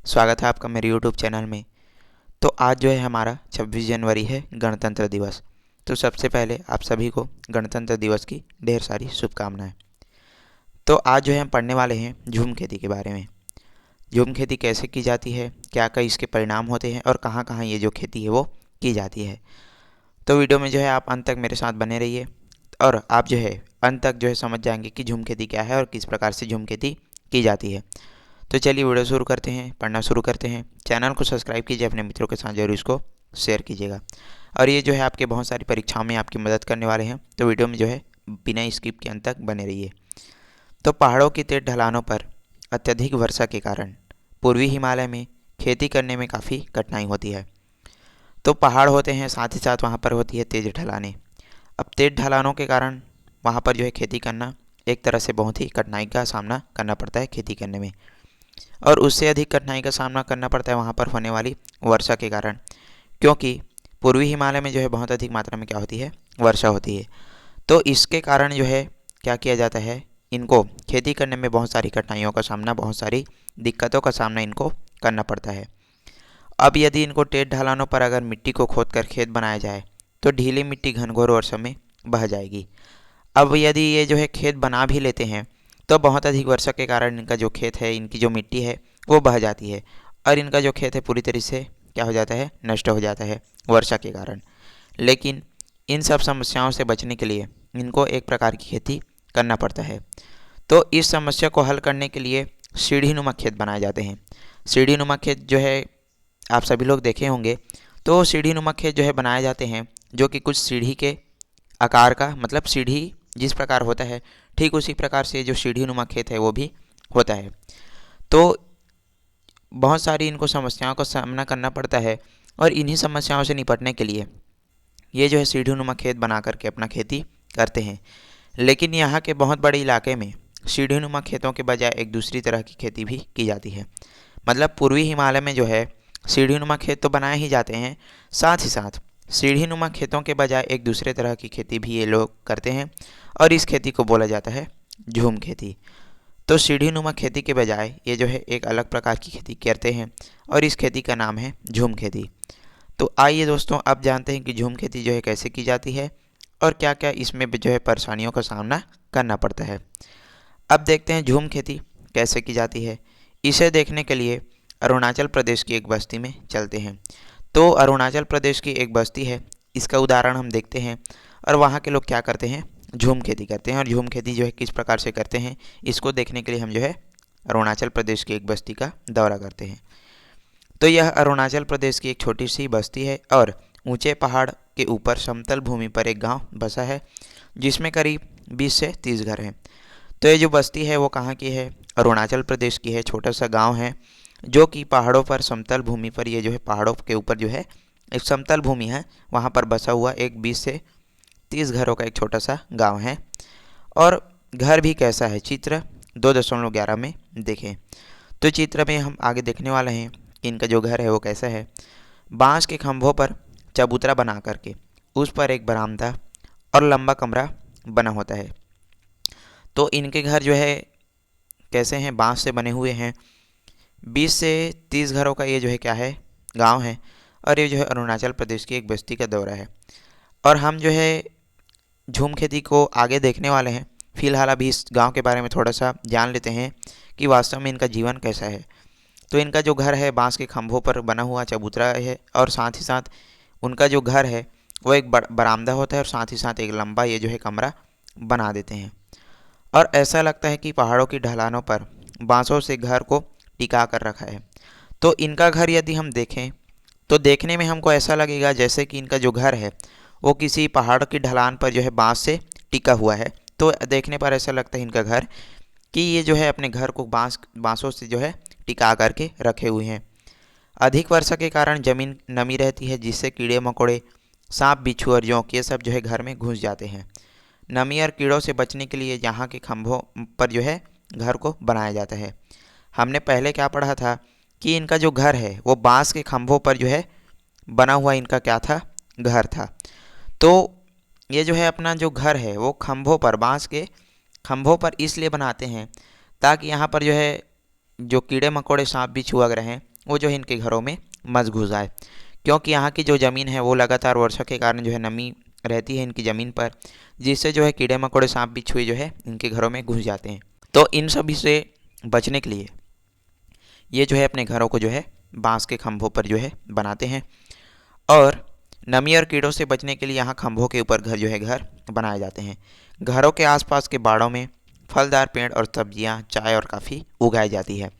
स्वागत है आपका मेरे यूट्यूब चैनल में। तो आज जो है हमारा 26 जनवरी है, गणतंत्र दिवस। तो सबसे पहले आप सभी को गणतंत्र दिवस की ढेर सारी शुभकामनाएं। तो आज जो है हम पढ़ने वाले हैं झूम खेती के बारे में। झूम खेती कैसे की जाती है, क्या क्या इसके परिणाम होते हैं और कहाँ कहाँ ये जो खेती है वो की जाती है। तो वीडियो में जो है आप अंत तक मेरे साथ बने रहिए और आप जो है अंत तक जो है समझ जाएंगे कि झूम खेती क्या है और किस प्रकार से झूम खेती की जाती है। तो चलिए वीडियो शुरू करते हैं, पढ़ना शुरू करते हैं। चैनल को सब्सक्राइब कीजिए, अपने मित्रों के साथ जरूर इसको शेयर कीजिएगा। और ये जो है आपके बहुत सारी परीक्षाओं में आपकी मदद करने वाले हैं, तो वीडियो में जो है बिना स्किप के अंत तक बने रहिए। तो पहाड़ों की तेज ढलानों पर अत्यधिक वर्षा के कारण पूर्वी हिमालय में खेती करने में काफ़ी कठिनाई होती है। तो पहाड़ होते हैं, साथ ही साथ वहाँ पर होती है तेज ढलानें। अब तेज ढलानों के कारण वहाँ पर जो है खेती करना एक तरह से बहुत ही कठिनाई का सामना करना पड़ता है खेती करने में। और उससे अधिक कठिनाई का सामना करना पड़ता है वहाँ पर होने वाली वर्षा के कारण, क्योंकि पूर्वी हिमालय में जो है बहुत अधिक मात्रा में क्या होती है, वर्षा होती है। तो इसके कारण जो है क्या किया जाता है, इनको खेती करने में बहुत सारी कठिनाइयों का सामना, बहुत सारी दिक्कतों का सामना इनको करना पड़ता है। अब यदि इनको टेढ़ ढलानों पर अगर मिट्टी को खोद कर खेत बनाया जाए तो ढीली मिट्टी घनघोर वर्षा में बह जाएगी। अब यदि ये जो है खेत बना भी लेते हैं तो बहुत अधिक वर्षा के कारण इनका जो खेत है, इनकी जो मिट्टी है वो बह जाती है और इनका जो खेत है पूरी तरह से क्या हो जाता है, नष्ट हो जाता है वर्षा के कारण। लेकिन इन सब समस्याओं से बचने के लिए इनको एक प्रकार की खेती करना पड़ता है। तो इस समस्या को हल करने के लिए सीढ़ी नुमा खेत बनाए जाते हैं। सीढ़ी नुमा खेत जो है आप सभी लोग देखे होंगे। तो सीढ़ी नुमा खेत जो है बनाए जाते हैं, जो कि कुछ सीढ़ी के आकार का, मतलब सीढ़ी जिस प्रकार होता है ठीक उसी प्रकार से जो सीढ़ी नुमा खेत है वो भी होता है। तो बहुत सारी इनको समस्याओं का सामना करना पड़ता है और इन्हीं समस्याओं से निपटने के लिए ये जो है सीढ़ी नुमा खेत बना करके अपना खेती करते हैं। लेकिन यहाँ के बहुत बड़े इलाके में सीढ़ी नुमा खेतों के बजाय एक दूसरी तरह की खेती भी की जाती है। मतलब पूर्वी हिमालय में जो है सीढ़ी नुमा खेत तो बनाए ही जाते हैं, साथ ही साथ सीढ़ी नुमा खेतों के बजाय एक दूसरे तरह की खेती भी ये लोग करते हैं और इस खेती को बोला जाता है झूम खेती। तो सीढ़ी नुमा खेती के बजाय ये जो है एक अलग प्रकार की खेती करते हैं और इस खेती का नाम है झूम खेती। तो आइए दोस्तों, अब जानते हैं कि झूम खेती जो है कैसे की जाती है और क्या क्या इसमें जो है परेशानियों का सामना करना पड़ता है। अब देखते हैं झूम खेती कैसे की जाती है। इसे देखने के लिए अरुणाचल प्रदेश की एक बस्ती में चलते हैं। तो अरुणाचल प्रदेश की एक बस्ती है, इसका उदाहरण हम देखते हैं। और वहाँ के लोग क्या करते हैं, झूम खेती करते हैं। और झूम खेती जो है किस प्रकार से करते हैं, इसको देखने के लिए हम जो है अरुणाचल प्रदेश की एक बस्ती का दौरा करते हैं। तो यह अरुणाचल प्रदेश की एक छोटी सी बस्ती है और ऊंचे पहाड़ के ऊपर समतल भूमि पर एक गांव बसा है, जिसमें करीब 20 से 30 घर हैं। तो ये जो बस्ती है वो कहाँ की है, अरुणाचल प्रदेश की है। छोटा सा गांव है जो कि पहाड़ों पर, समतल भूमि पर, ये जो है पहाड़ों के ऊपर जो है एक समतल भूमि है, वहाँ पर बसा हुआ एक 20 से 30 घरों का एक छोटा सा गांव है। और घर भी कैसा है, चित्र 2.11 में देखें। तो चित्र में हम आगे देखने वाले हैं कि इनका जो घर है वो कैसा है। बांस के खंभों पर चबूतरा बना करके उस पर एक बरामदा और लंबा कमरा बना होता है। तो इनके घर जो है कैसे हैं, बांस से बने हुए हैं। 20 से 30 घरों का ये जो है क्या है, गांव है। और ये जो है अरुणाचल प्रदेश की एक बस्ती का दौरा है। और हम जो है झूम खेती को आगे देखने वाले हैं। फिलहाल अभी इस गांव के बारे में थोड़ा सा जान लेते हैं कि वास्तव में इनका जीवन कैसा है। तो इनका जो घर है बांस के खंभों पर बना हुआ चबूतरा है और साथ ही साथ उनका जो घर है वो एक बरामदा होता है और साथ ही साथ एक लंबा ये जो है कमरा बना देते हैं। और ऐसा लगता है कि पहाड़ों की ढलानों पर बांसों से घर को टिका कर रखा है। तो इनका घर यदि हम देखें तो देखने में हमको ऐसा लगेगा जैसे कि इनका जो घर है वो किसी पहाड़ की ढलान पर जो है बांस से टिका हुआ है। तो देखने पर ऐसा लगता है इनका घर कि ये जो है अपने घर को बांसों से जो है टिका करके रखे हुए हैं। अधिक वर्षा के कारण ज़मीन नमी रहती है, जिससे कीड़े मकोड़े, सांप, बिच्छू और जोंक ये सब जो है घर में घुस जाते हैं। नमी और कीड़ों से बचने के लिए यहाँ के खंभों पर जो है घर को बनाया जाता है। हमने पहले क्या पढ़ा था कि इनका जो घर है वो बांस के खंभों पर जो है बना हुआ इनका क्या था, घर था। तो ये जो है अपना जो घर है वो खंभों पर, बांस के खंभों पर इसलिए बनाते हैं ताकि यहाँ पर जो है जो कीड़े मकोड़े, सांप, बिच्छू वगैरह हैं वो जो है इनके घरों में मत घुस आए, क्योंकि यहाँ की जो ज़मीन है वो लगातार वर्षा के कारण जो है नमी रहती है इनकी ज़मीन पर, जिससे जो है कीड़े मकोड़े सांप बिच्छू जो है इनके घरों में घुस जाते हैं। तो इन सभी से बचने के लिए ये जो है अपने घरों को जो है बांस के खंभों पर जो है बनाते हैं, और नमी और कीड़ों से बचने के लिए यहाँ खंभों के ऊपर घर बनाए जाते हैं। घरों के आसपास के बाड़ों में फलदार पेड़ और सब्जियाँ, चाय और काफ़ी उगाई जाती है।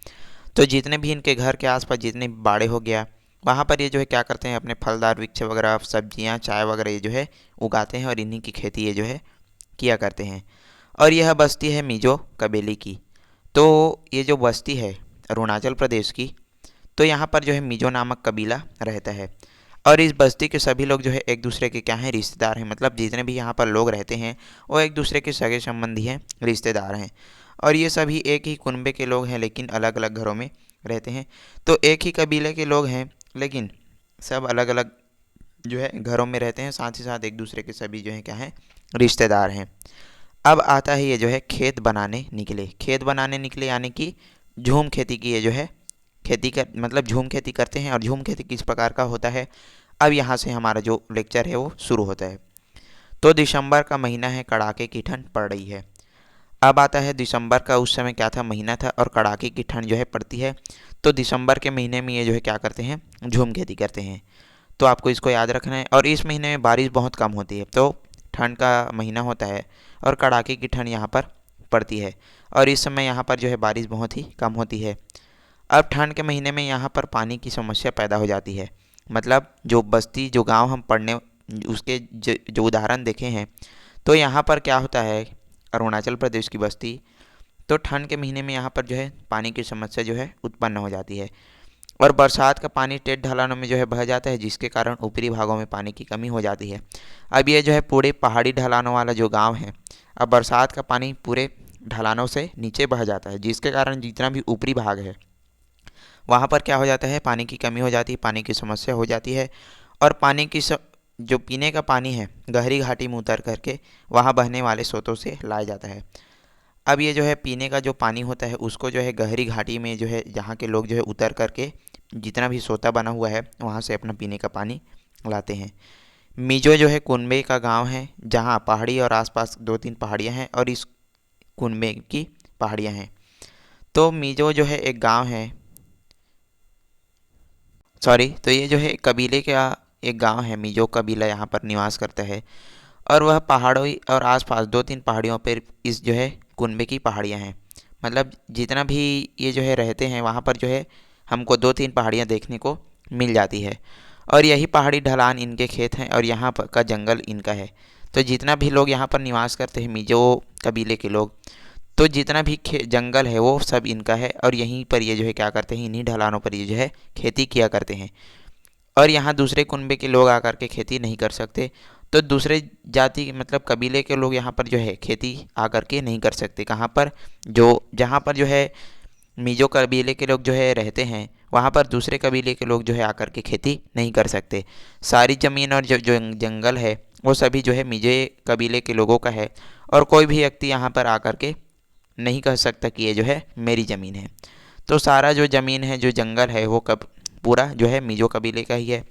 तो जितने भी इनके घर के आसपास जितने भी बाड़े हो गया, वहाँ पर ये जो है क्या करते हैं, अपने फलदार वृक्ष वगैरह, सब्जियाँ, चाय वगैरह ये जो है उगाते हैं और इन्हीं की खेती ये जो है किया करते हैं। और यह बस्ती है मिजो कबीले की। तो ये जो बस्ती है अरुणाचल प्रदेश की, तो यहाँ पर जो है मिजो नामक कबीला रहता है। और इस बस्ती के सभी लोग जो है एक दूसरे के क्या हैं, रिश्तेदार हैं। मतलब जितने भी यहाँ पर लोग रहते हैं वो एक दूसरे के सगे संबंधी हैं, रिश्तेदार हैं। और ये सभी एक ही कुनबे के लोग हैं, लेकिन अलग अलग घरों में रहते हैं। तो एक ही कबीले के लोग हैं, लेकिन सब अलग अलग जो है घरों में रहते हैं, साथ ही साथ एक दूसरे के सभी जो है क्या हैं, रिश्तेदार हैं। अब आता है ये जो है खेत बनाने निकले। खेत बनाने निकले यानी कि झूम खेती की, ये जो है खेती कर मतलब झूम खेती करते हैं। और झूम खेती किस प्रकार का होता है, अब यहाँ से हमारा जो लेक्चर है वो शुरू होता है। तो दिसंबर का महीना है, कड़ाके की ठंड पड़ रही है। अब आता है दिसंबर का, उस समय क्या था, महीना था, और कड़ाके की ठंड जो है पड़ती है। तो दिसंबर के महीने में ये जो है क्या करते हैं, झूम खेती करते हैं। तो आपको इसको याद रखना है। और इस महीने में बारिश बहुत कम होती है, तो ठंड का महीना होता है और कड़ाके की ठंड यहाँ पर पड़ती है। और इस समय यहाँ पर जो है बारिश बहुत ही कम होती है। अब ठंड के महीने में यहाँ पर पानी की समस्या पैदा हो जाती है। मतलब जो बस्ती, जो गांव हम पढ़ने उसके जो उदाहरण देखे हैं, तो यहाँ पर क्या होता है, अरुणाचल प्रदेश की बस्ती, तो ठंड के महीने में यहाँ पर जो है पानी की समस्या जो है उत्पन्न हो जाती है। और बरसात का पानी टेढ़ ढलानों में जो है बह जाता है, जिसके कारण ऊपरी भागों में पानी की कमी हो जाती है। अब ये जो है पूरे पहाड़ी ढलानों वाला जो गांव है, अब बरसात का पानी पूरे ढलानों से नीचे बह जाता है, जिसके कारण जितना भी ऊपरी भाग है वहाँ पर क्या हो जाता है, पानी की कमी हो जाती है, पानी की समस्या हो जाती है। और पानी की जो पीने का पानी है, गहरी घाटी में उतर करके वहाँ बहने वाले स्रोतों से लाया जाता है। अब ये जो है पीने का जो पानी होता है उसको जो है गहरी घाटी में जो है जहाँ के लोग जो है उतर करके जितना भी सोता बना हुआ है वहाँ से अपना पीने का पानी लाते हैं। मिजो जो है कुनबे का गांव है, जहाँ पहाड़ी और आसपास दो तीन पहाड़ियाँ हैं, और इस कुनबे की पहाड़ियाँ हैं। तो मिजो जो है एक गांव है, सॉरी, तो ये जो है कबीले का एक गांव है। मिजो कबीला यहाँ पर निवास करता है, और वह पहाड़ों और आसपास दो तीन पहाड़ियों पर इस जो है कुनबे की पहाड़ियाँ हैं। मतलब जितना भी ये जो है रहते हैं वहाँ पर जो है हमको दो तीन पहाड़ियाँ देखने को मिल जाती है। और यही पहाड़ी ढलान इनके खेत हैं, और यहाँ पर का जंगल इनका है। तो जितना भी लोग यहाँ पर निवास करते हैं मिजो कबीले के लोग, तो जितना भी जंगल है वो सब इनका है। और यहीं पर ये जो है क्या करते हैं, इन्हीं ढलानों पर ये जो है खेती किया करते हैं। और यहाँ दूसरे कुनबे के लोग आकर के खेती नहीं कर सकते। तो दूसरे जाति मतलब कबीले के लोग यहाँ पर जो है खेती आकर के नहीं कर सकते। कहाँ पर, जो जहाँ पर जो है मिजो कबीले के लोग जो है रहते हैं, वहाँ पर दूसरे कबीले के लोग जो है आकर के खेती नहीं कर सकते। सारी ज़मीन और जो जंगल है वो सभी जो है मिजो कबीले के लोगों का है, और कोई भी व्यक्ति यहाँ पर आकर के नहीं कह सकता कि ये जो है मेरी ज़मीन है। तो सारा जो ज़मीन है, जो जंगल है, वो कब पूरा जो है मिजो कबीले का ही है।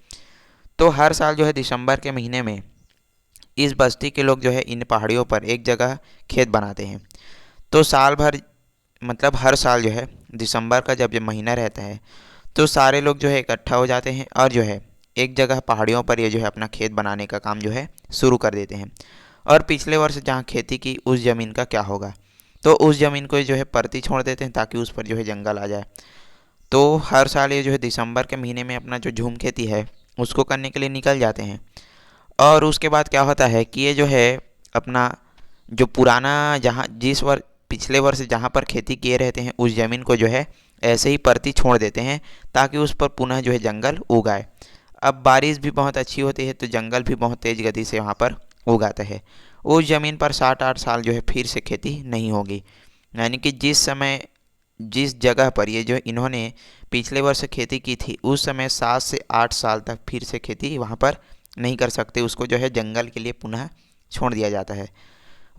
तो हर साल जो है दिसंबर के महीने में इस बस्ती के लोग जो है इन पहाड़ियों पर एक जगह खेत बनाते हैं। तो साल भर मतलब हर साल जो है दिसंबर का जब ये महीना रहता है, तो सारे लोग जो है इकट्ठा हो जाते हैं, और जो है एक जगह पहाड़ियों पर ये जो है अपना खेत बनाने का काम जो है शुरू कर देते हैं। और पिछले वर्ष जहाँ खेती की उस ज़मीन का क्या होगा, तो उस ज़मीन को जो है परती छोड़ देते हैं ताकि उस पर जो है जंगल आ जाए। तो हर साल ये जो है दिसंबर के महीने में अपना जो झूम खेती है उसको करने के लिए निकल जाते हैं। और उसके बाद क्या होता है कि ये जो है अपना जो पुराना जहाँ जिस वर्ष पिछले वर्ष जहाँ पर खेती किए रहते हैं उस ज़मीन को जो है ऐसे ही परती छोड़ देते हैं ताकि उस पर पुनः जो है जंगल उगाए। अब बारिश भी बहुत अच्छी होती है तो जंगल भी बहुत तेज़ गति से वहाँ पर उगाता है। उस ज़मीन पर 7-8 साल जो है फिर से खेती नहीं होगी। यानी कि जिस जगह पर ये जो इन्होंने पिछले वर्ष खेती की थी उस समय 7 से 8 साल तक फिर से खेती वहाँ पर नहीं कर सकते। उसको जो है जंगल के लिए पुनः छोड़ दिया जाता है।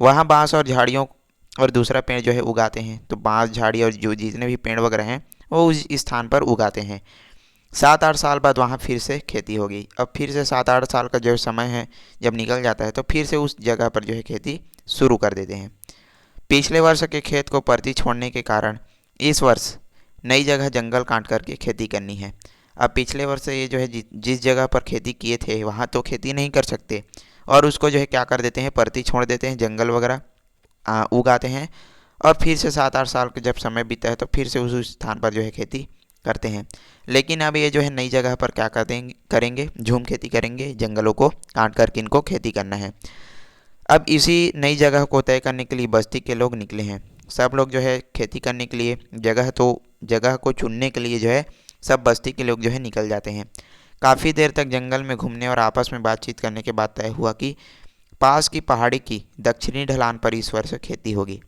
वहाँ बांस और झाड़ियों और दूसरा पेड़ जो है उगाते हैं। तो बांस, झाड़ी और जो जितने भी पेड़ वगैरह हैं वो उस स्थान पर उगाते हैं। 7-8 साल बाद वहाँ फिर से खेती होगी। अब फिर से 7-8 साल का जो समय है जब निकल जाता है तो फिर से उस जगह पर जो है खेती शुरू कर देते हैं। पिछले वर्ष के खेत को परती छोड़ने के कारण इस वर्ष नई जगह जंगल काट करके खेती करनी है। अब पिछले वर्ष ये जो है जिस जगह पर खेती किए थे वहाँ तो खेती नहीं कर सकते और उसको जो है क्या कर देते हैं, परती छोड़ देते हैं, जंगल वगैरह उगाते हैं। और फिर से 7-8 साल का जब समय बीता है तो फिर से उस स्थान पर जो है खेती करते हैं। लेकिन अब ये जो है नई जगह पर क्या कर देंगे करेंगे, झूम खेती करेंगे, जंगलों को काट करके इनको खेती करना है। अब इसी नई जगह को तय करने के लिए बस्ती के लोग निकले हैं। सब लोग जो है खेती करने के लिए जगह को चुनने के लिए जो है सब बस्ती के लोग जो है निकल जाते हैं। काफ़ी देर तक जंगल में घूमने और आपस में बातचीत करने के बाद तय हुआ कि पास की पहाड़ी की दक्षिणी ढलान पर इस वर्ष खेती होगी।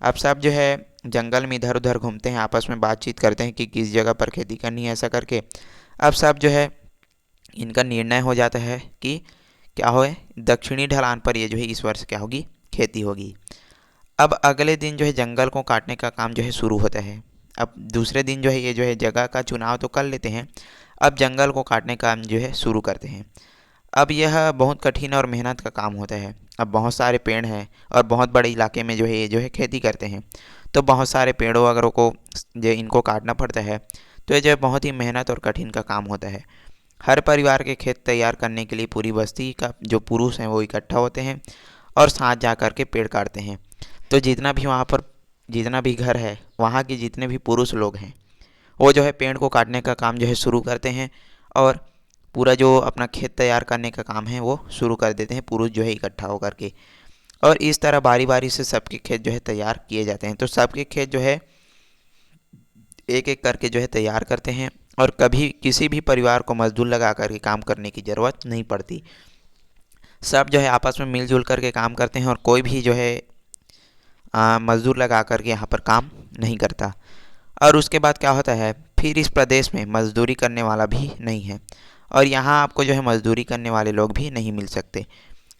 अब सब जो है जंगल में इधर उधर घूमते हैं, आपस में बातचीत करते हैं कि किस जगह पर खेती करनी है, ऐसा करके अब सब जो है इनका निर्णय हो जाता है कि क्या हो, दक्षिणी ढलान पर ये जो है इस वर्ष क्या होगी, खेती होगी। अब अगले दिन जो है जंगल को काटने का काम जो है शुरू होता है। अब दूसरे दिन जो है ये जो है जगह का चुनाव तो कर लेते हैं, अब जंगल को काटने का काम जो है शुरू करते हैं। अब यह बहुत कठिन और मेहनत का काम होता है। अब बहुत सारे पेड़ हैं और बहुत बड़े इलाके में जो है ये जो है खेती करते हैं, तो बहुत सारे पेड़ों वगैरह को जो इनको काटना पड़ता है। तो ये जो है बहुत ही मेहनत और कठिन का काम होता है। हर परिवार के खेत तैयार करने के लिए पूरी बस्ती का जो पुरुष हैं वो इकट्ठा होते हैं और साथ जा कर के पेड़ काटते हैं। तो जितना भी घर है वहाँ के जितने भी पुरुष लोग हैं वो जो है पेड़ को काटने का काम जो है शुरू करते हैं और पूरा जो अपना खेत तैयार करने का काम है वो शुरू कर देते हैं, पुरुष जो है इकट्ठा होकर के। और इस तरह बारी बारी से सबके खेत जो है तैयार किए जाते हैं। तो सबके खेत जो है एक एक करके जो है तैयार करते हैं और कभी किसी भी परिवार को मजदूर लगा करके काम करने की ज़रूरत नहीं पड़ती। सब जो है आपस में मिलजुल करके काम करते हैं और कोई भी जो है मजदूर लगा करके यहाँ पर काम नहीं करता। और उसके बाद क्या होता है, फिर इस प्रदेश में मजदूरी करने वाला भी नहीं है और यहाँ आपको जो है मजदूरी करने वाले लोग भी नहीं मिल सकते।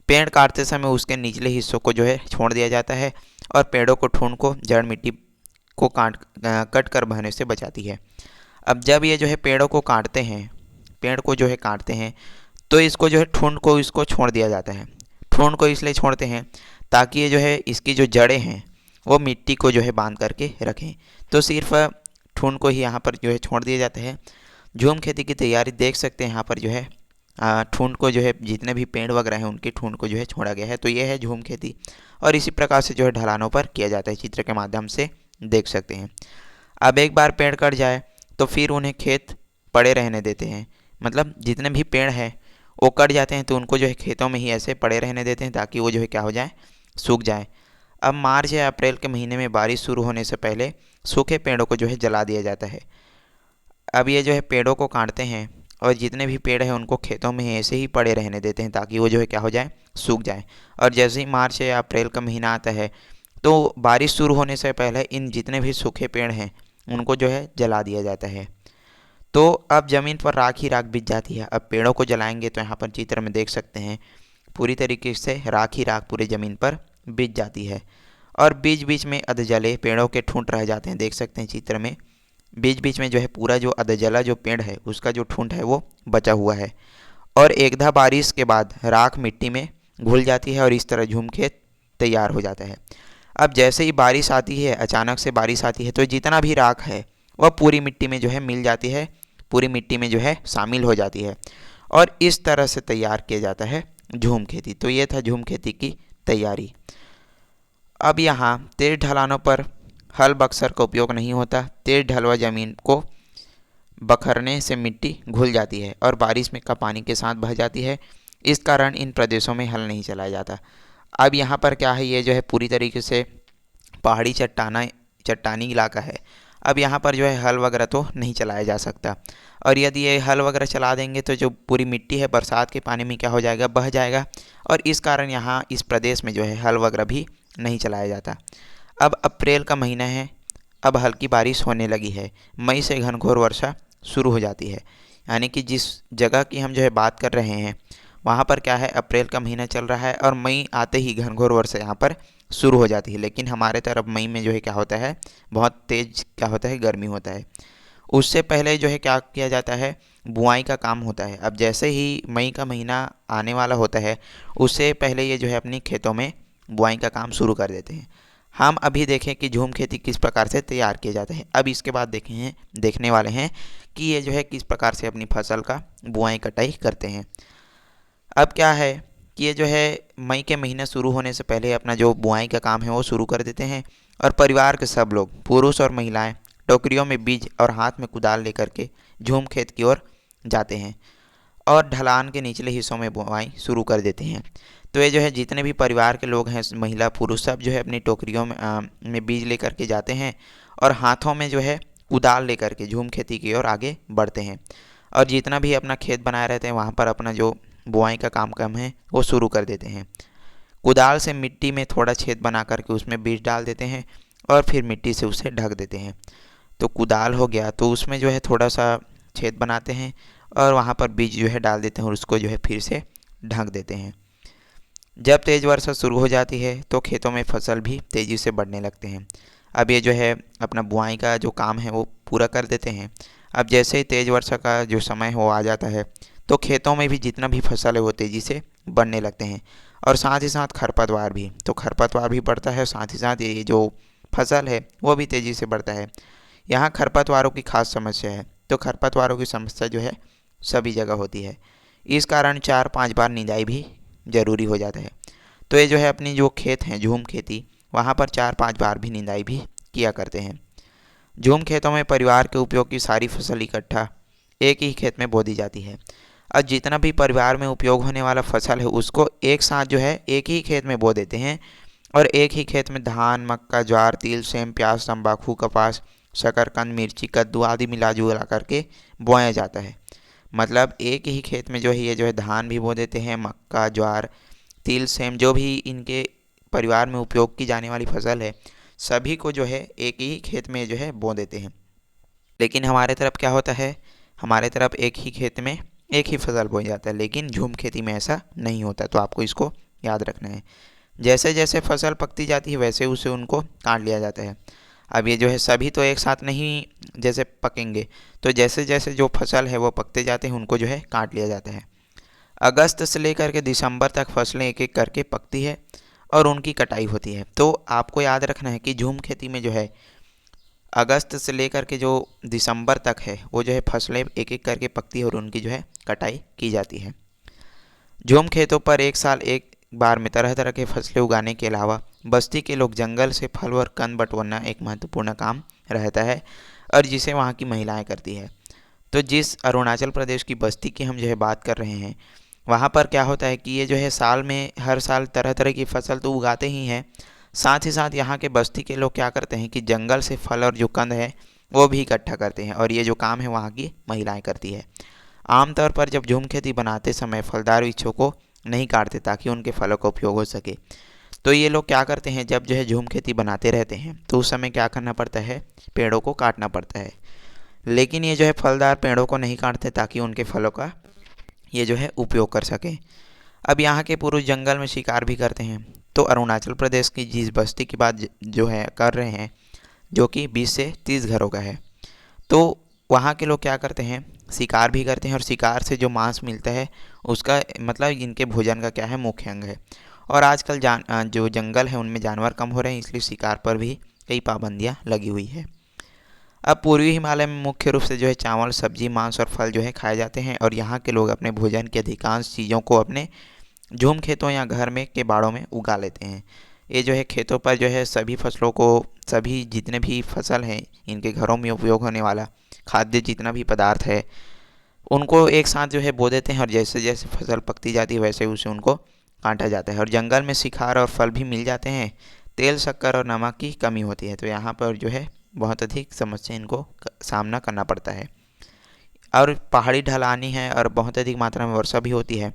पेड़ काटते समय उसके निचले हिस्सों को जो है छोड़ दिया जाता है और पेड़ों को ठूंठ को जड़ मिट्टी को कट कर बहने से बचाती है। अब जब ये जो है पेड़ को जो है काटते हैं तो इसको जो है ठूंठ को इसको छोड़ दिया जाता है। ठूंठ को इसलिए छोड़ते हैं ताकि ये जो है इसकी जो जड़ें हैं वो मिट्टी को जो है बांध करके रखें। तो सिर्फ ठूंठ को ही यहाँ पर जो है छोड़ दिया जाता है। झूम खेती की तैयारी देख सकते हैं यहाँ पर जो है ठूंठ को जो है जितने भी पेड़ वगैरह हैं उनकी ठूंठ को जो है छोड़ा गया है। तो ये है झूम खेती और इसी प्रकार से जो है ढलानों पर किया जाता है, चित्र के माध्यम से देख सकते हैं। अब एक बार पेड़ कट जाए तो फिर उन्हें खेत पड़े रहने देते हैं, मतलब जितने भी पेड़ हैं वो कट जाते हैं तो उनको जो है खेतों में ही ऐसे पड़े रहने देते हैं ताकि वो जो है क्या हो जाए, सूख जाए। अब मार्च या अप्रैल के महीने में बारिश शुरू होने से पहले सूखे पेड़ों को जो है जला दिया जाता है। अब ये जो है पेड़ों को काटते हैं और जितने भी पेड़ हैं उनको खेतों में ऐसे ही पड़े रहने देते हैं ताकि वो जो है क्या हो जाए, सूख जाए। और जैसे ही मार्च या अप्रैल का महीना आता है तो बारिश शुरू होने से पहले इन जितने भी सूखे पेड़ हैं उनको जो है जला दिया जाता है। तो अब ज़मीन पर राख ही राख बिछ जाती है। अब पेड़ों को जलाएंगे तो यहाँ पर चित्र में देख सकते हैं पूरी तरीके से राख ही राख पूरे ज़मीन पर बिछ जाती है और बीच बीच में अधजले पेड़ों के ठूंठ रह जाते हैं। देख सकते हैं चित्र में बीच बीच में जो है पूरा जो अधजला जो पेड़ है उसका जो ठूंठ है वो बचा हुआ है और एकधा बारिश के बाद राख मिट्टी में घुल जाती है और इस तरह झूम खेत तैयार हो जाता है। अब जैसे ही बारिश आती है, अचानक से बारिश आती है तो जितना भी राख है वह पूरी मिट्टी में जो है मिल जाती है, पूरी मिट्टी में जो है शामिल हो जाती है और इस तरह से तैयार किया जाता है झूम खेती। तो ये था झूम खेती की तैयारी। अब यहाँ तेज ढलानों पर हल बक्सर का उपयोग नहीं होता। तेज ढलवा ज़मीन को बखरने से मिट्टी घुल जाती है और बारिश में का पानी के साथ बह जाती है। इस कारण इन प्रदेशों में हल नहीं चलाया जाता। अब यहाँ पर क्या है, ये जो है पूरी तरीके से पहाड़ी चट्टानी इलाका है। अब यहाँ पर जो है हल वगैरह तो नहीं चलाया जा सकता और यदि ये हल वगैरह चला देंगे तो जो पूरी मिट्टी है बरसात के पानी में क्या हो जाएगा, बह जाएगा और इस कारण यहाँ इस प्रदेश में जो है हल वगैरह भी नहीं चलाया जाता। अब अप्रैल का महीना है, अब हल्की बारिश होने लगी है। मई से घनघोर वर्षा शुरू हो जाती है, यानी कि जिस जगह की हम जो है बात कर रहे हैं वहाँ पर क्या है, अप्रैल का महीना चल रहा है और मई आते ही घनघोर वर्षा यहाँ पर शुरू हो जाती है। लेकिन हमारे तरफ मई में जो है क्या होता है, बहुत तेज़ क्या होता है, गर्मी होता है। उससे पहले जो है क्या किया जाता है, बुआई का काम होता है। अब जैसे ही मई का महीना आने वाला होता है, उससे पहले ये जो है अपनी खेतों में बुआई का काम शुरू कर देते हैं। हम अभी देखें कि झूम खेती किस प्रकार से तैयार किए जाते हैं। अब इसके बाद देखने वाले हैं कि ये जो है किस प्रकार से अपनी फसल का बुआई कटाई करते हैं। अब क्या है कि ये जो है मई के महीने शुरू होने से पहले अपना जो बुआई का काम है वो शुरू कर देते हैं, और परिवार के सब लोग, पुरुष और महिलाएं, टोकरियों में बीज और हाथ में कुदाल लेकर के झूम खेत की ओर जाते हैं और ढलान के निचले हिस्सों में बुआई शुरू कर देते हैं। तो ये जो है जितने भी परिवार के लोग हैं, महिला पुरुष, सब जो है अपनी टोकरियों में बीज लेकर के जाते हैं और हाथों में जो है कुदाल लेकर के झूम खेती की ओर आगे बढ़ते हैं, और जितना भी अपना खेत बनाए रहते हैं वहाँ पर अपना जो बुआई का काम है वो शुरू कर देते हैं। कुदाल से मिट्टी में थोड़ा छेद बना करके उसमें बीज डाल देते हैं और फिर मिट्टी से उसे ढक देते हैं। तो कुदाल हो गया तो उसमें जो है थोड़ा सा छेद बनाते हैं और वहाँ पर बीज जो है डाल देते हैं और उसको जो है फिर से ढक देते हैं। जब तेज़ वर्षा शुरू हो जाती है तो खेतों में फसल भी तेज़ी से बढ़ने लगते हैं। अब ये जो है अपना बुआई का जो काम है वो पूरा कर देते हैं। अब जैसे ही तेज़ वर्षा का जो समय हो आ जाता है तो खेतों में भी जितना भी फसल है वो तेज़ी से बढ़ने लगते हैं, और साथ ही साथ खरपतवार भी, तो खरपतवार भी बढ़ता है, साथ ही साथ ये जो फसल है वो भी तेज़ी से बढ़ता है। यहाँ खरपतवारों की खास समस्या है, तो खरपतवारों की समस्या जो है सभी जगह होती है। इस कारण 4-5 बार निदाई भी ज़रूरी हो जाता है। तो ये जो है अपनी जो खेत हैं झूम खेती, वहाँ पर 4-5 बार भी निदाई भी किया करते हैं। झूम खेतों में परिवार के उपयोग की सारी फसल इकट्ठा एक ही खेत में बो दी जाती है, और जितना भी परिवार में उपयोग होने वाला फसल है उसको एक साथ जो है एक ही खेत में बो देते हैं, और एक ही खेत में धान, मक्का, ज्वार, तिल, सेम, प्याज, तंबाकू, कपास, शकरकंद, मिर्ची, कद्दू आदि मिला जुला करके बोया जाता है। मतलब एक ही खेत में जो है ये जो है धान भी बो देते हैं, मक्का, ज्वार, तिल, सेम, जो भी इनके परिवार में उपयोग की जाने वाली फसल है सभी को जो है एक ही खेत में जो है बो देते हैं। लेकिन हमारे तरफ क्या होता है, हमारे तरफ एक ही खेत में एक ही फसल बोई जाता है, लेकिन झूम खेती में ऐसा नहीं होता। तो आपको इसको याद रखना है। जैसे जैसे फसल पकती जाती है वैसे उसे उनको काट लिया जाता है। अब ये जो है सभी तो एक साथ नहीं जैसे पकेंगे, तो जैसे जैसे जो फसल है वो पकते जाते हैं उनको जो है काट लिया जाता है। अगस्त से लेकर के दिसंबर तक फसलें एक एक करके पकती है और उनकी कटाई होती है। तो आपको याद रखना है कि झूम खेती में जो है अगस्त से लेकर के जो दिसंबर तक है वो जो है फसलें एक एक करके पकती है और उनकी जो है कटाई की जाती है। झूम खेतों पर एक साल एक बार में तरह तरह के फसलें उगाने के अलावा बस्ती के लोग जंगल से फल और कंद बटोरना एक महत्वपूर्ण काम रहता है, और जिसे वहाँ की महिलाएं करती है। तो जिस अरुणाचल प्रदेश की बस्ती की हम जो है बात कर रहे हैं, वहाँ पर क्या होता है कि ये जो है साल में हर साल तरह तरह की फसल तो उगाते ही हैं, साथ ही साथ यहाँ के बस्ती के लोग क्या करते हैं कि जंगल से फल और जो कंद है वो भी इकट्ठा करते हैं, और ये जो काम है वहाँ की महिलाएं करती है। आमतौर पर जब झूम खेती बनाते समय फलदार वृक्षों को नहीं काटते ताकि उनके फलों का उपयोग हो सके। तो ये लोग क्या करते हैं, जब जो है झूम खेती बनाते रहते हैं तो उस समय क्या करना पड़ता है, पेड़ों को काटना पड़ता है। लेकिन ये जो है फलदार पेड़ों को नहीं काटते ताकि उनके फलों का ये जो है उपयोग कर सके। अब यहाँ के पुरुष जंगल में शिकार भी करते हैं। तो अरुणाचल प्रदेश की जिस बस्ती की बात जो है कर रहे हैं, जो कि 20 से 30 घरों का है, तो वहाँ के लोग क्या करते हैं, शिकार भी करते हैं, और शिकार से जो मांस मिलता है उसका मतलब इनके भोजन का क्या है, मुख्य अंग है। और आजकल जो जंगल है उनमें जानवर कम हो रहे हैं, इसलिए शिकार पर भी कई पाबंदियाँ लगी हुई है। अब पूर्वी हिमालय में मुख्य रूप से जो है चावल, सब्जी, मांस और फल जो है खाए जाते हैं, और यहाँ के लोग अपने भोजन की अधिकांश चीज़ों को अपने झूम खेतों या घर में के बाड़ों में उगा लेते हैं। ये जो है खेतों पर जो है सभी फसलों को, सभी जितने भी फसल हैं इनके घरों में उपयोग होने वाला खाद्य जितना भी पदार्थ है उनको एक साथ जो है बो देते हैं, और जैसे जैसे फसल पकती जाती है वैसे उसे उनको काटा जाता है। और जंगल में शिकार और फल भी मिल जाते हैं। तेल, शक्कर और नमक की कमी होती है, तो यहाँ पर जो है बहुत अधिक समस्या इनको सामना करना पड़ता है। और पहाड़ी ढलानी है और बहुत अधिक मात्रा में वर्षा भी होती है,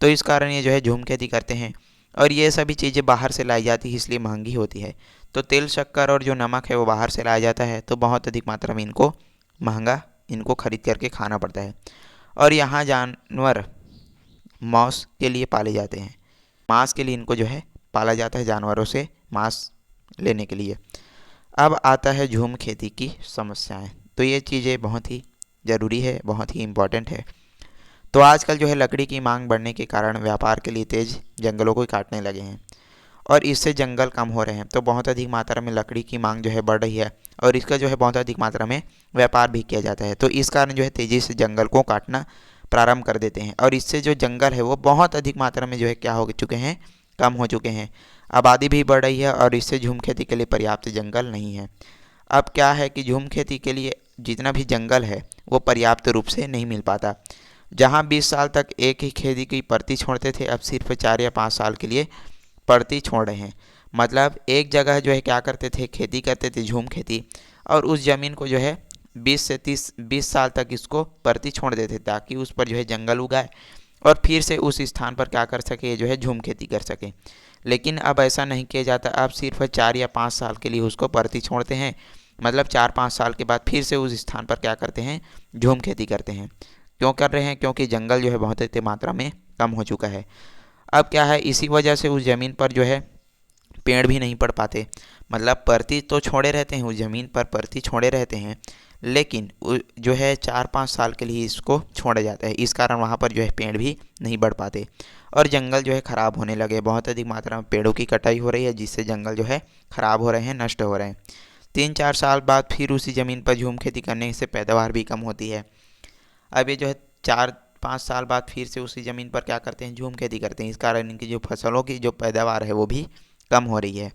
तो इस कारण ये जो है झूम खेती करते हैं, और ये सभी चीज़ें बाहर से लाई जाती है इसलिए महंगी होती है। तो तेल, शक्कर और जो नमक है वो बाहर से लाया जाता है, तो बहुत अधिक मात्रा में इनको महंगा इनको खरीद करके खाना पड़ता है। और यहाँ जानवर मांस के लिए पाले जाते हैं, मांस के लिए इनको जो है पाला जाता है, जानवरों से मांस लेने के लिए। अब आता है झूम खेती की समस्याएं। तो ये चीज़ें बहुत ही ज़रूरी है, बहुत ही इम्पॉर्टेंट है। तो आजकल जो है लकड़ी की मांग बढ़ने के कारण व्यापार के लिए तेज़ जंगलों को काटने लगे हैं और इससे जंगल कम हो रहे हैं। तो बहुत अधिक मात्रा में लकड़ी की मांग जो है बढ़ रही है और इसका जो है बहुत अधिक मात्रा में व्यापार भी किया जाता है। तो इस कारण जो है तेज़ी से जंगल को काटना प्रारंभ कर देते हैं और इससे जो जंगल है वो बहुत अधिक मात्रा में जो है क्या हो चुके हैं, कम हो चुके हैं। आबादी भी बढ़ रही है और इससे झूम खेती के लिए पर्याप्त जंगल नहीं है। अब क्या है कि झूम खेती के लिए जितना भी जंगल है वो पर्याप्त रूप से नहीं मिल पाता। जहाँ 20 साल तक एक ही खेती की प्रति छोड़ते थे, अब सिर्फ 4 या 5 साल के लिए प्रति छोड़ रहे हैं। मतलब एक जगह जो है क्या करते थे, खेती करते थे झूम खेती, और उस ज़मीन को जो है 20 साल तक इसको प्रति छोड़ देते ताकि उस पर जो है जंगल उगाए और फिर से उस स्थान पर क्या कर सके, जो है झूम खेती कर सके। लेकिन अब ऐसा नहीं किया जाता, अब सिर्फ 4 या 5 साल के लिए उसको प्रति छोड़ते हैं। मतलब 4-5 साल के बाद फिर से उस स्थान पर क्या करते हैं, झूम खेती करते हैं। क्यों कर रहे हैं? क्योंकि जंगल जो है बहुत अधिक मात्रा में कम हो चुका है। अब क्या है, इसी वजह से उस ज़मीन पर जो है पेड़ भी नहीं पड़ पाते। मतलब परती तो छोड़े रहते हैं, उस ज़मीन पर परती छोड़े रहते हैं, लेकिन जो है 4-5 साल के लिए इसको छोड़ा जाता है। इस कारण वहाँ पर जो है पेड़ भी नहीं बढ़ पाते और जंगल जो है ख़राब होने लगे। बहुत अधिक मात्रा में पेड़ों की कटाई हो रही है जिससे जंगल जो है ख़राब हो रहे हैं, नष्ट हो रहे हैं। 3-4 साल बाद फिर उसी ज़मीन पर झूम खेती करने से पैदावार भी कम होती है। अब ये जो है 4-5 साल बाद फिर से उसी ज़मीन पर क्या करते हैं, झूम खेती करते हैं। इस कारण इनकी जो फसलों की जो पैदावार है वो भी कम हो रही है।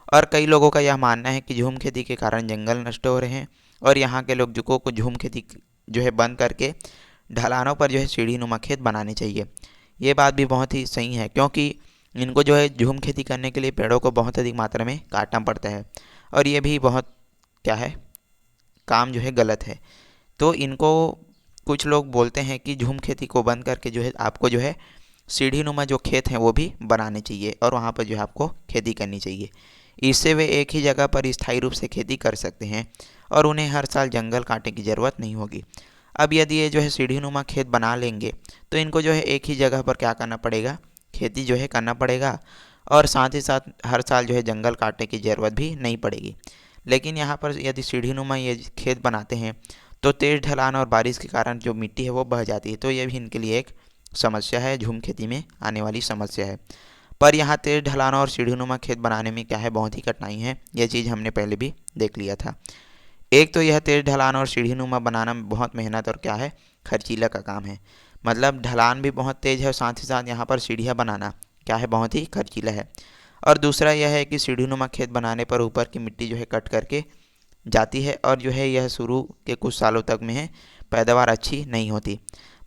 और कई लोगों का यह मानना है कि झूम खेती के कारण जंगल नष्ट हो रहे हैं और यहाँ के लोगों को झूम खेती जो है बंद करके ढलानों पर जो है सीढ़ी नुमा खेत बनाने चाहिए। ये बात भी बहुत ही सही है क्योंकि इनको जो है झूम खेती करने के लिए पेड़ों को बहुत अधिक मात्रा में काटना पड़ता है और ये भी बहुत क्या है, काम जो है गलत है। तो इनको कुछ लोग बोलते हैं कि झूम खेती को बंद करके जो है आपको जो है सीढ़ी नुमा जो खेत हैं वो भी बनाने चाहिए और वहाँ पर जो है आपको खेती करनी चाहिए। इससे वे एक ही जगह पर स्थायी रूप से खेती कर सकते हैं और उन्हें हर साल जंगल काटने की ज़रूरत नहीं होगी। अब यदि ये जो है सीढ़ी नुमा खेत बना लेंगे तो इनको जो है एक ही जगह पर क्या करना पड़ेगा, खेती जो है करना पड़ेगा और साथ ही साथ हर साल जो है जंगल काटने की ज़रूरत भी नहीं पड़ेगी। लेकिन यहाँ पर यदि सीढ़ी नुमा ये खेत बनाते हैं तो तेज़ ढलान और बारिश के कारण जो मिट्टी है वो बह जाती है। तो ये भी इनके लिए एक समस्या है, झूम खेती में आने वाली समस्या है। पर यहाँ तेज़ ढलान और सीढ़ीनुमा खेत बनाने में क्या है, बहुत ही कठिनाई है। यह चीज़ हमने पहले भी देख लिया था। एक तो यह तेज़ ढलान और सीढ़ीनुमा बनाना में बहुत मेहनत और क्या है, खर्चीला का काम है। मतलब ढलान भी बहुत तेज़ है और साथ ही साथ यहाँ पर सीढ़ियाँ बनाना क्या है, बहुत ही खर्चीला है। और दूसरा यह है कि सीढ़ीनुमा खेत बनाने पर ऊपर की मिट्टी जो है कट करके जाती है और जो है यह शुरू के कुछ सालों तक में है पैदावार अच्छी नहीं होती।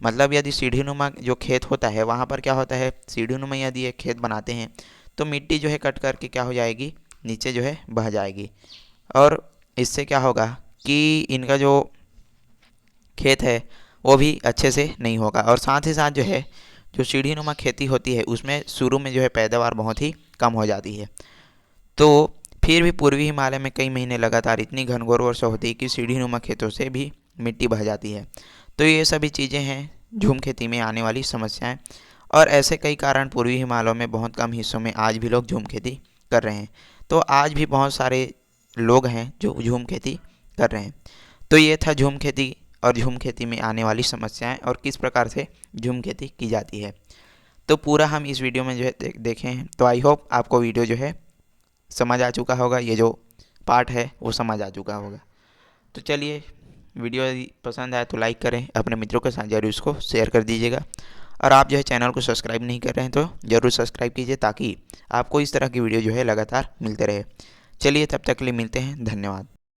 मतलब यदि सीढ़ीनुमा जो खेत होता है वहाँ पर क्या होता है, सीढ़ीनुमा यदि एक खेत बनाते हैं तो मिट्टी जो है कट करके क्या हो जाएगी, नीचे जो है बह जाएगी और इससे क्या होगा कि इनका जो खेत है वो भी अच्छे से नहीं होगा। और साथ ही साथ जो है जो सीढ़ीनुमा खेती होती है उसमें शुरू में जो है पैदावार बहुत ही कम हो जाती है। तो फिर भी पूर्वी हिमालय में कई महीने लगातार इतनी घनघोर वर्षा होती है कि सीढ़ीनुमा खेतों से भी मिट्टी बह जाती है। तो ये सभी चीज़ें हैं झूम खेती में आने वाली समस्याएं और ऐसे कई कारण पूर्वी हिमालयों में बहुत कम हिस्सों में आज भी लोग झूम खेती कर रहे हैं। तो आज भी बहुत सारे लोग हैं जो झूम खेती कर रहे हैं। तो ये था झूम खेती और झूम खेती में आने वाली समस्याएं और किस प्रकार से झूम खेती की जाती है। तो पूरा हम इस वीडियो में जो है देखें हैं। तो आई होप आपको वीडियो जो है समझ आ चुका होगा, ये जो पार्ट है वो समझ आ चुका होगा। तो चलिए, वीडियो यदि पसंद आए तो लाइक करें, अपने मित्रों के साथ जरूर इसको शेयर कर दीजिएगा और आप जो है चैनल को सब्सक्राइब नहीं कर रहे हैं तो ज़रूर सब्सक्राइब कीजिए ताकि आपको इस तरह की वीडियो जो है लगातार मिलते रहे। चलिए, तब तक के लिए मिलते हैं। धन्यवाद।